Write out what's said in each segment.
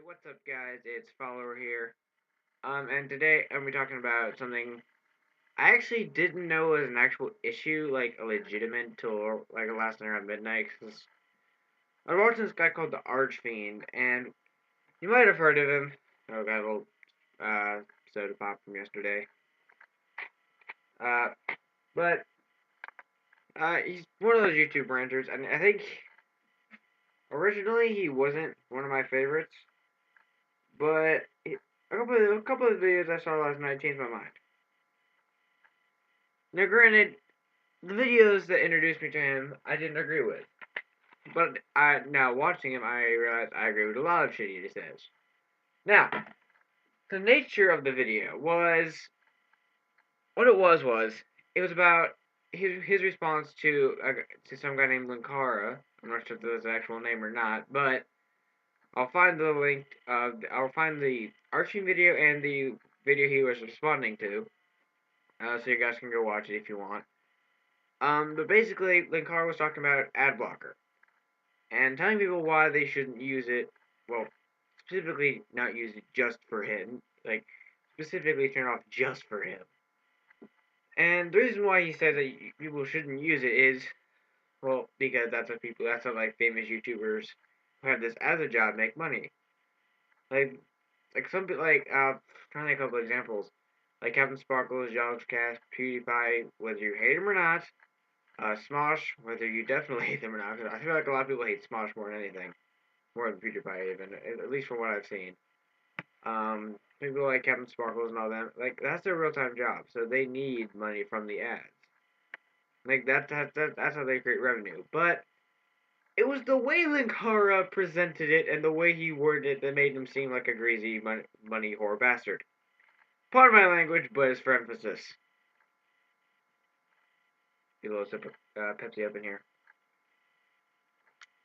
What's up, guys? It's Follower here. And today I'm be talking about something I actually didn't know was an actual issue, like a legitimate till like last night around midnight. Cause I was watching this guy called the Archfiend, and you might have heard of him. Oh, got a little soda pop from yesterday. Uh, but he's one of those YouTube ranters, and I think originally he wasn't one of my favorites, but a couple of videos I saw last night changed my mind. Now, granted, the videos that introduced me to him, I didn't agree with. But now watching him, I realized I agree with a lot of shit he says. Now, the nature of the video was what it was it was about his response to some guy named Linkara. I'm not sure if that's his actual name or not, but I'll find the link. I'll find the arching video and the video he was responding to, so you guys can go watch it if you want. But basically, Linkara was talking about Adblocker and telling people why they shouldn't use it. Well, specifically not use it just for him. Like specifically turn off just for him. And the reason why he said that people shouldn't use it is, well, because that's how like famous YouTubers who have this as a job make money. Like some like trying to think of a couple examples. Like Captain Sparkles, Yogscast, PewDiePie, whether you hate him or not, Smosh, whether you definitely hate them or not, because I feel like a lot of people hate Smosh more than anything. More than PewDiePie even, at least from what I've seen. People like Captain Sparkles and all them, like that's their real time job, so they need money from the ads. Like that's how they create revenue. But it was the way Linkara presented it and the way he worded it that made him seem like a greasy money whore bastard. Part of my language, but it's for emphasis. Get a little sip of Pepsi up in here.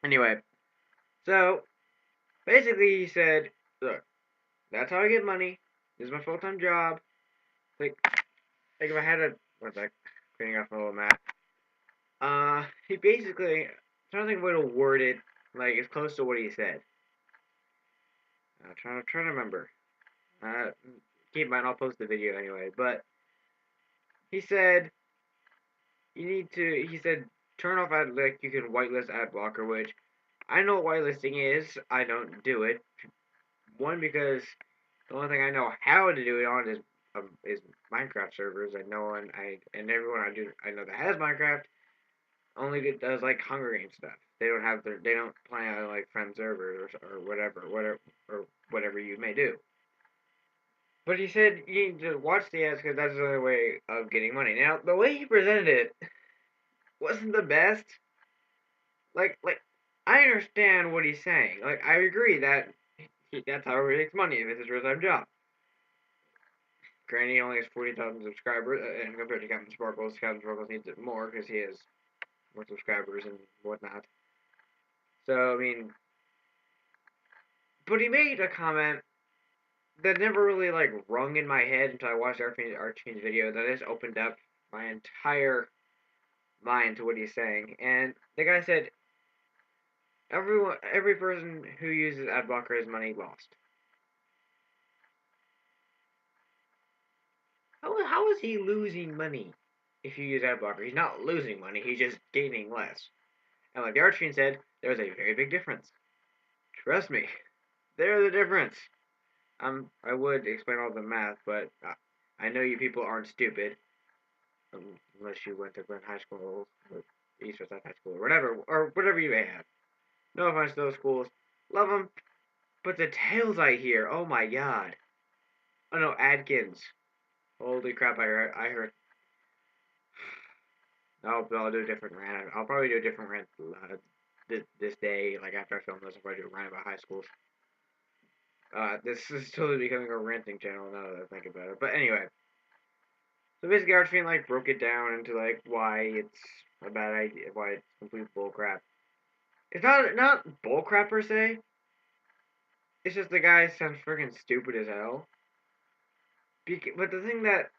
Anyway, so basically he said, look, that's how I get money. This is my full time job. Like if I had a what's that? Cleaning off my little mat. He basically I'm trying to think of a way to word it like as close to what he said. Trying to remember. Uh, keep in mind I'll post the video anyway. But he said you need to. He said turn off ad like you can whitelist Adblocker, which I know what whitelisting is. I don't do it. One because the only thing I know how to do it on is Minecraft servers. I know and everyone I know that has Minecraft only does like Hunger Games stuff. They don't play on like friend servers or whatever you may do. But he said you need to watch the ads because that's the only way of getting money. Now the way he presented it wasn't the best. Like I understand what he's saying. Like I agree that that's how he makes money if it's his real time job. Granny only has 40,000 subscribers, and compared to Captain Sparkles needs it more because he has more subscribers and whatnot. So I mean, but he made a comment that never really like rung in my head until I watched Archfiend's video. That just opened up my entire mind to what he's saying. And the guy said, every person who uses Adblocker has money lost." How is he losing money if you use Adblocker? He's not losing money. He's just gaining less. And like the Archfiend said, there's a very big difference. Trust me, there's a difference. I would explain all the math, but I know you people aren't stupid, unless you went to Glen High School, or East or South High School, or whatever you may have. No offense to those schools, love them, but the tales I hear, oh my god. Oh no, Adkins. Holy crap! I heard. I'll do a different rant. I'll probably do a different rant this day, like after I film this. I'll probably do a rant about high schools. This is totally becoming a ranting channel now that I think about it. But anyway, so basically, Archfiend like broke it down into like why it's a bad idea, why it's complete bullcrap. It's not bullcrap per se. It's just the guy sounds freaking stupid as hell. But the thing that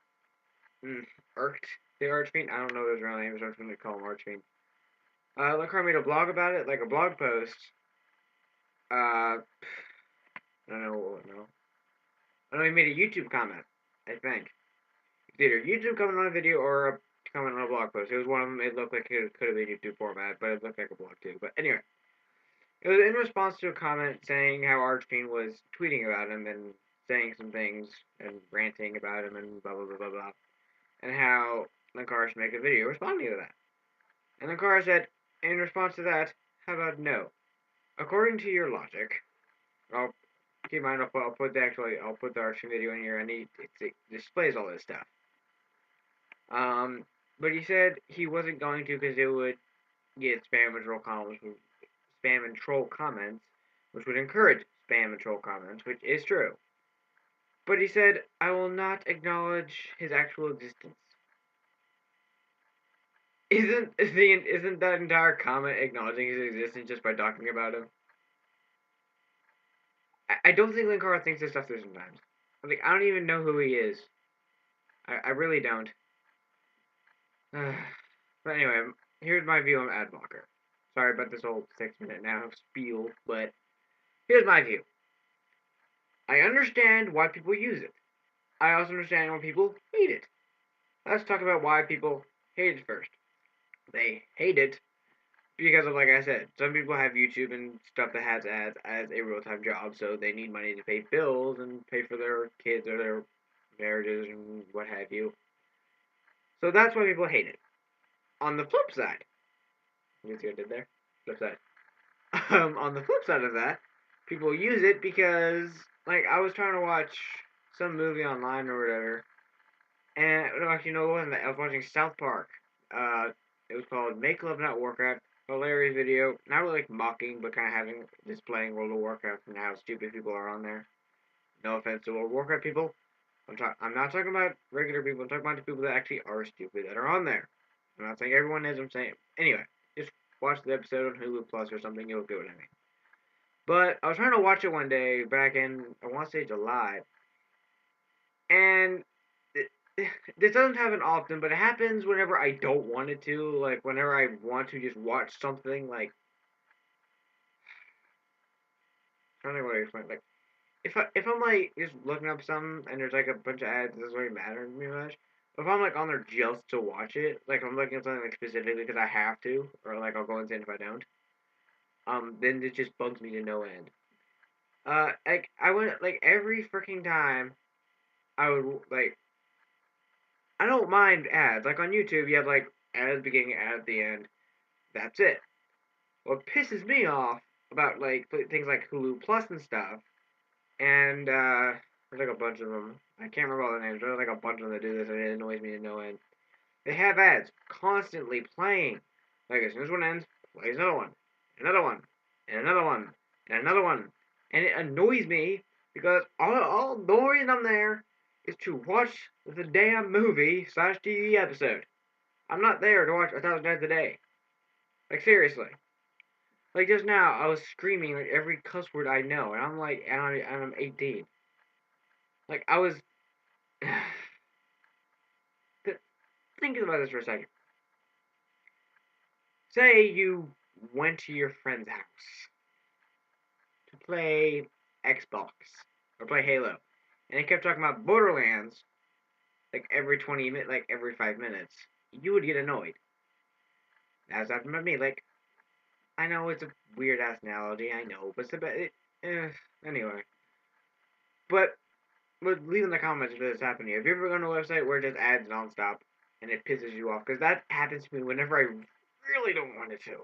irked the Archfiend, I don't know his real name, so I'm just gonna call him Archfiend. Lacroix made a blog about it, like a blog post. I don't know. No. I know he made a YouTube comment. I think it's either YouTube comment on a video or a comment on a blog post. It was one of them. It looked like it could have been YouTube format, but it looked like a blog too. But anyway, it was in response to a comment saying how Archfiend was tweeting about him and saying some things and ranting about him and blah blah blah blah blah, and how Linkara should make a video responding to that. And Linkara said, in response to that, how about no? According to your logic, I'll keep in mind I'll put the Archfiend video in here and it displays all this stuff. But he said he wasn't going to because it would get spam and troll comments, which would encourage spam and troll comments, which is true. But he said, I will not acknowledge his actual existence. Isn't that entire comment acknowledging his existence just by talking about him? I don't think Linkara thinks this stuff through sometimes. I don't even know who he is. I really don't. But anyway, here's my view on Adblocker. Sorry about this whole 6-minute now spiel, but here's my view. I understand why people use it. I also understand why people hate it. Let's talk about why people hate it first. They hate it because of, like I said, some people have YouTube and stuff that has ads as a real-time job, so they need money to pay bills and pay for their kids or their marriages and what have you. So that's why people hate it. On the flip side, you see what I did there? Flip side. On the flip side of that, people use it because, like, I was trying to watch some movie online or whatever, and actually, no, it wasn't that. I was watching South Park. It was called Make Love Not Warcraft. Hilarious video. Not really like mocking, but kind of displaying World of Warcraft and how stupid people are on there. No offense to World of Warcraft people. I'm not talking about regular people. I'm talking about the people that actually are stupid that are on there. I'm not saying everyone is. I'm saying anyway. Just watch the episode on Hulu Plus or something. You'll get what I mean. But I was trying to watch it one day back in, I want to say July, and this doesn't happen often, but it happens whenever I don't want it to. Like whenever I want to just watch something. Like I don't know what to explain. Like if I'm like just looking up something and there's like a bunch of ads, it doesn't really matter to me much. If I'm like on there just to watch it, like I'm looking at something like specifically because I have to, or like I'll go insane if I don't. Then it just bugs me to no end. Like I went like every freaking time I would like I don't mind ads. Like on YouTube, you have like ads beginning, ads at the end. That's it. What pisses me off about like things like Hulu Plus and stuff, and there's like a bunch of them. I can't remember all the names. There's like a bunch of them that do this, and it annoys me to no end. They have ads constantly playing. Like as soon as one ends, plays another one, another one, and another one, and another one, and it annoys me because all the only reason I'm there is to watch the damn movie / TV episode. I'm not there to watch 1,000 times a day. Like seriously. Like just now, I was screaming like every cuss word I know, and I'm like, and I'm 18. Like I was. Think about this for a second. Say you went to your friend's house to play Xbox or play Halo, and he kept talking about Borderlands like every 20 minutes, like every 5 minutes. You would get annoyed. That's happened to me. Like I know it's a weird ass analogy, I know, but it's about it. Anyway, but leave in the comments if this happened to you. Have you ever gone to a website where it just ads nonstop and it pisses you off? Because that happens to me whenever I really don't want it to.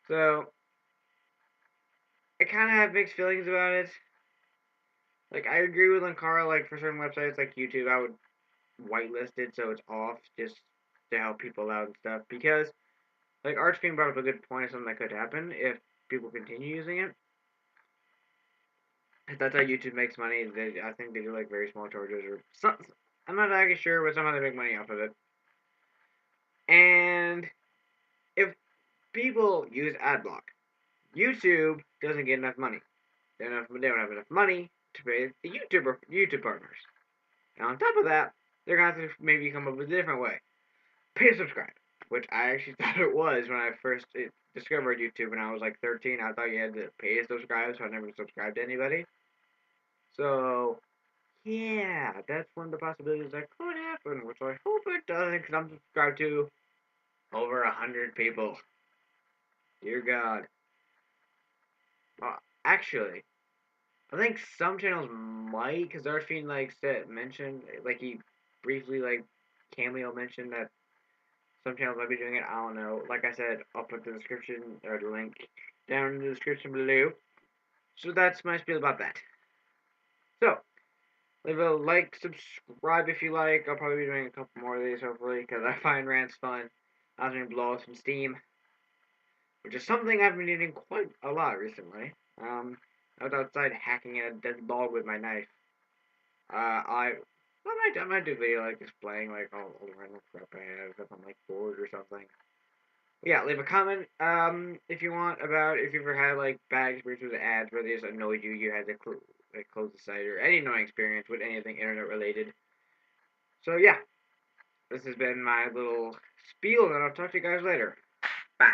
So I kind of have mixed feelings about it. Like I agree with Linkara. Like for certain websites like YouTube, I would whitelist it so it's off just to help people out and stuff. Because like Archfiend brought up a good point of something that could happen if people continue using it. If that's how YouTube makes money, I think they do like very small charges or something. I'm not exactly sure, but somehow they make money off of it. And if people use Adblock, YouTube doesn't get enough money. They don't have enough money to pay the YouTube partners. And on top of that, they're gonna have to maybe come up with a different way. Pay to subscribe, which I actually thought it was when I first discovered YouTube when I was like 13. I thought you had to pay to subscribe, so I never subscribed to anybody. So, yeah, that's one of the possibilities that could happen, which I hope it doesn't, because I'm subscribed to over 100 people. Dear God. Actually, I think some channels might, because Arfine, like, mentioned, like, he briefly, like, cameo mentioned that some channels might be doing it. I don't know. Like I said, I'll put the description, or the link down in the description below. So that's my spiel about that. So, leave a like, subscribe if you like. I'll probably be doing a couple more of these, hopefully, because I find rants fun. I was going to blow off some steam, which is something I've been doing quite a lot recently. I was outside hacking at a dead log with my knife. I might do a video like displaying like all the random crap I have if I'm like bored or something. Yeah, leave a comment if you want about if you ever had like bad experiences with ads where they just annoyed you, you had to close the site, or any annoying experience with anything internet related. So yeah, this has been my little spiel, and I'll talk to you guys later. Bye.